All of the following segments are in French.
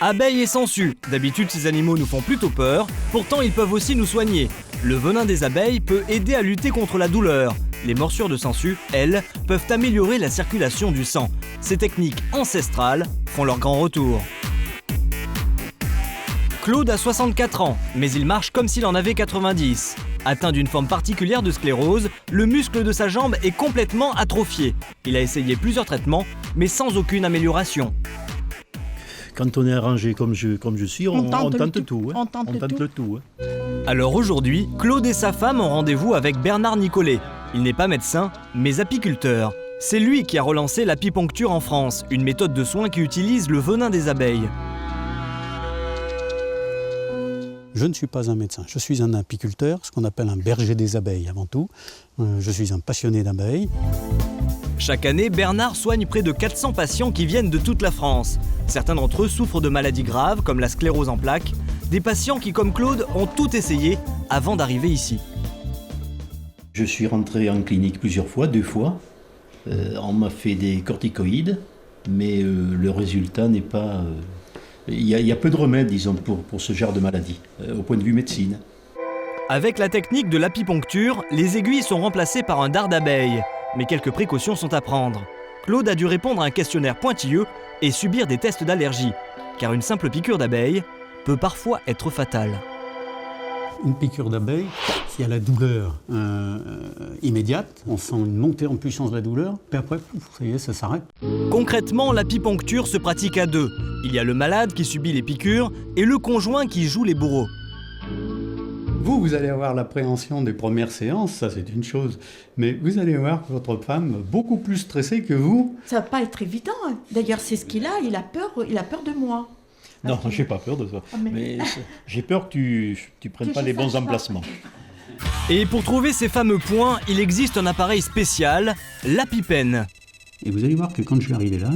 Abeilles et sangsues. D'habitude, ces animaux nous font plutôt peur, pourtant ils peuvent aussi nous soigner. Le venin des abeilles peut aider à lutter contre la douleur. Les morsures de sangsues, elles, peuvent améliorer la circulation du sang. Ces techniques ancestrales font leur grand retour. Claude a 64 ans, mais il marche comme s'il en avait 90. Atteint d'une forme particulière de sclérose, le muscle de sa jambe est complètement atrophié. Il a essayé plusieurs traitements, mais sans aucune amélioration. Quand on est arrangé comme je suis, on tente tout. On tente le tout. Alors aujourd'hui, Claude et sa femme ont rendez-vous avec Bernard Nicolet. Il n'est pas médecin, mais apiculteur. C'est lui qui a relancé l'apiponcture en France, une méthode de soins qui utilise le venin des abeilles. Je ne suis pas un médecin, je suis un apiculteur, ce qu'on appelle un berger des abeilles avant tout. Je suis un passionné d'abeilles. Chaque année, Bernard soigne près de 400 patients qui viennent de toute la France. Certains d'entre eux souffrent de maladies graves comme la sclérose en plaques. Des patients qui, comme Claude, ont tout essayé avant d'arriver ici. Je suis rentré en clinique plusieurs fois, 2 fois. On m'a fait des corticoïdes, mais le résultat n'est pas... Il y a peu de remèdes, disons, pour ce genre de maladie, au point de vue médecine. Avec la technique de l'apiponcture, les aiguilles sont remplacées par un dard d'abeille. Mais quelques précautions sont à prendre. Claude a dû répondre à un questionnaire pointilleux et subir des tests d'allergie, car une simple piqûre d'abeille peut parfois être fatale. Une piqûre d'abeille, s'il y a la douleur immédiate, on sent une montée en puissance de la douleur, puis après, ça y est, ça s'arrête. Concrètement, l'apiponcture se pratique à 2. Il y a le malade qui subit les piqûres et le conjoint qui joue les bourreaux. Vous allez avoir l'appréhension des premières séances, ça c'est une chose, mais vous allez voir votre femme beaucoup plus stressée que vous. Ça va pas être évident. D'ailleurs, c'est ce qu'il a. Il a peur de moi. Non, j'ai pas peur de ça. Mais j'ai peur que tu prennes pas les bons emplacements. Et pour trouver ces fameux points, il existe un appareil spécial, l'ApiPen. Et vous allez voir que quand je suis arrivé là,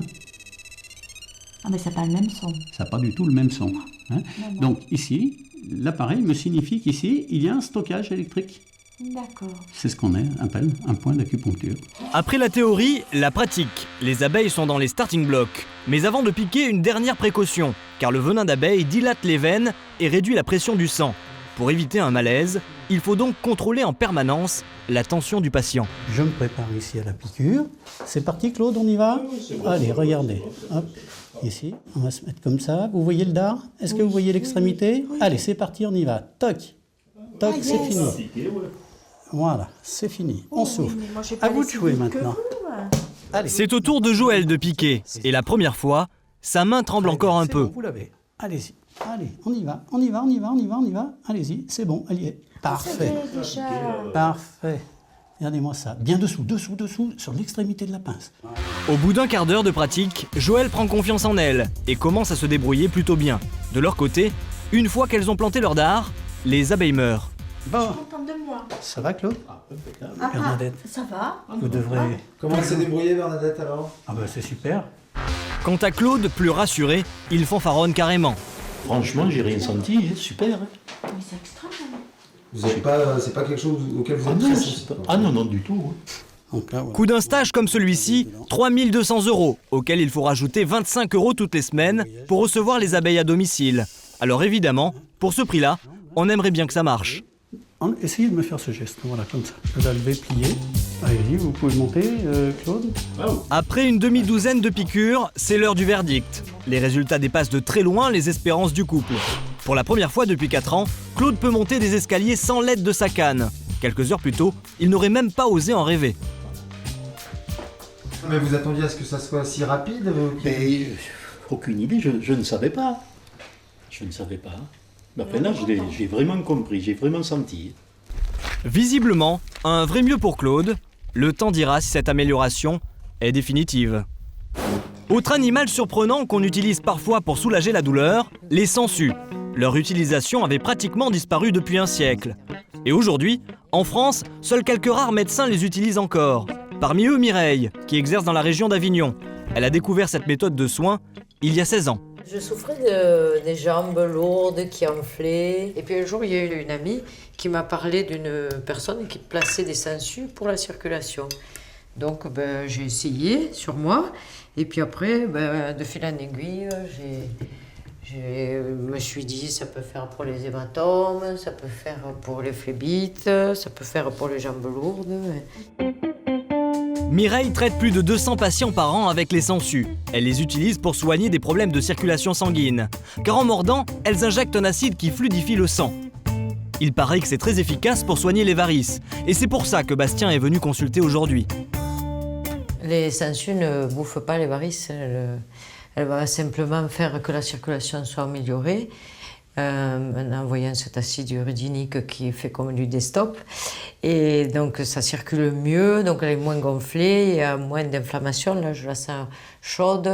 Ah, mais ça n'a pas le même son. ça n'a pas du tout le même son. Hein. Non. Donc ici, l'appareil me signifie qu'ici, il y a un stockage électrique. D'accord. C'est ce qu'on appelle un point d'acupuncture. Après la théorie, la pratique. Les abeilles sont dans les starting blocks. Mais avant de piquer, une dernière précaution, car le venin d'abeille dilate les veines et réduit la pression du sang. Pour éviter un malaise, il faut donc contrôler en permanence la tension du patient. Je me prépare ici à la piqûre. C'est parti Claude, on y va ? Allez, regardez. Hop. Ici, on va se mettre comme ça. Vous voyez le dard ? Est-ce que vous voyez l'extrémité ? Allez, c'est parti, on y va. Toc. Toc, c'est fini. Voilà, c'est fini. On souffle. À vous de jouer maintenant. Allez. C'est au tour de Joël de piquer. Et la première fois, sa main tremble encore un peu. Bon, vous l'avez. Allez-y. Allez, on y va. Allez-y, c'est bon, elle y est. Parfait. Parfait. Regardez-moi ça. Bien dessous, sur l'extrémité de la pince. Au bout d'un quart d'heure de pratique, Joël prend confiance en elle et commence à se débrouiller plutôt bien. De leur côté, une fois qu'elles ont planté leur dard, les abeilles meurent. Bon, Contente de moi. ça va Claude ? Bernadette, Ça va. vous devrez... Comment elle s'est débrouillée Bernadette alors? Ah bah c'est super. Quant à Claude, plus rassuré, il fanfaronne carrément. Franchement, j'ai rien senti, super. Mais c'est extrême. Vous avez pas, c'est pas quelque chose auquel vous êtes très sensible? Non, du tout. Donc là, voilà. Coût d'un stage comme celui-ci, 3 200 €, auquel il faut rajouter 25 € toutes les semaines pour recevoir les abeilles à domicile. Alors évidemment, pour ce prix-là, on aimerait bien que ça marche. Essayez de me faire ce geste, voilà, comme ça. Je vais lever, plier. Allez-y, vous pouvez monter, Claude. Après une demi-douzaine de piqûres, c'est l'heure du verdict. Les résultats dépassent de très loin les espérances du couple. Pour la première fois depuis 4 ans, Claude peut monter des escaliers sans l'aide de sa canne. Quelques heures plus tôt, il n'aurait même pas osé en rêver. Mais vous attendiez à ce que ça soit si rapide? Mais aucune idée, je ne savais pas. Mais enfin là, j'ai vraiment compris, j'ai vraiment senti. Visiblement, un vrai mieux pour Claude. Le temps dira si cette amélioration est définitive. Autre animal surprenant qu'on utilise parfois pour soulager la douleur, les sangsues. Leur utilisation avait pratiquement disparu depuis un siècle. Et aujourd'hui, en France, seuls quelques rares médecins les utilisent encore. Parmi eux, Mireille, qui exerce dans la région d'Avignon. Elle a découvert cette méthode de soins il y a 16 ans. Je souffrais des jambes lourdes qui enflaient. Et puis un jour, il y a eu une amie qui m'a parlé d'une personne qui plaçait des sangsues pour la circulation. Donc j'ai essayé sur moi. Et puis après, de fil en aiguille, Je me suis dit, ça peut faire pour les hématomes, ça peut faire pour les phlébites, ça peut faire pour les jambes lourdes. Mireille traite plus de 200 patients par an avec les sangsues. Elle les utilise pour soigner des problèmes de circulation sanguine. Car en mordant, elles injectent un acide qui fluidifie le sang. Il paraît que c'est très efficace pour soigner les varices. Et c'est pour ça que Bastien est venu consulter aujourd'hui. Les sangsues ne bouffent pas les varices. Elle va simplement faire que la circulation soit améliorée en envoyant cet acide uridinique qui fait comme du destop. Et donc ça circule mieux, donc elle est moins gonflée, il y a moins d'inflammation. Là, je la sens chaude,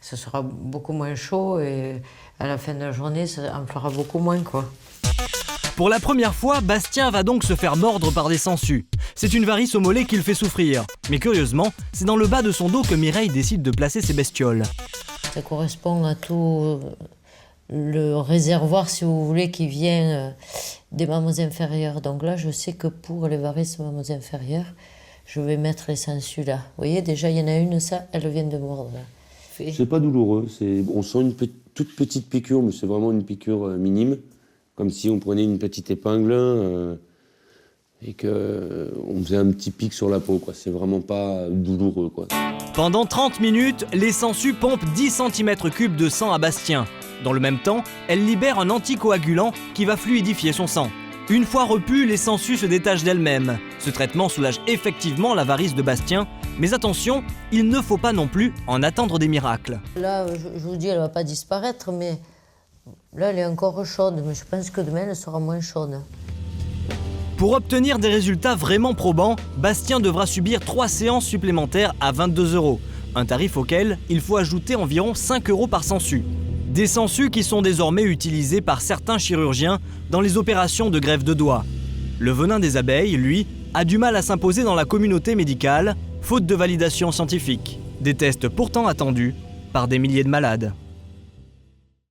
ça sera beaucoup moins chaud et à la fin de la journée, ça en fera beaucoup moins, quoi. Pour la première fois, Bastien va donc se faire mordre par des sangsues. C'est une varice au mollet qui le fait souffrir. Mais curieusement, c'est dans le bas de son dos que Mireille décide de placer ses bestioles. Ça correspond à tout le réservoir, si vous voulez, qui vient des mamelles inférieures. Donc là, je sais que pour les varices mamelles inférieures, je vais mettre les sangsues là. Vous voyez, déjà, il y en a une, ça, elle vient de mordre. Là. C'est pas douloureux. On sent une toute petite piqûre, mais c'est vraiment une piqûre minime. Comme si on prenait une petite épingle et qu'on faisait un petit pic sur la peau, quoi. C'est vraiment pas douloureux, quoi. Pendant 30 minutes, les sangsues pompent 10 cm3 de sang à Bastien. Dans le même temps, elle libère un anticoagulant qui va fluidifier son sang. Une fois repues, les sangsues se détachent d'elles-mêmes. Ce traitement soulage effectivement la varice de Bastien, mais attention, il ne faut pas non plus en attendre des miracles. Là, je vous dis, elle va pas disparaître, mais là, elle est encore chaude, mais je pense que demain, elle sera moins chaude. Pour obtenir des résultats vraiment probants, Bastien devra subir 3 séances supplémentaires à 22 €, un tarif auquel il faut ajouter environ 5 € par sangsue. Des sangsues qui sont désormais utilisées par certains chirurgiens dans les opérations de greffe de doigts. Le venin des abeilles, lui, a du mal à s'imposer dans la communauté médicale, faute de validation scientifique. Des tests pourtant attendus par des milliers de malades.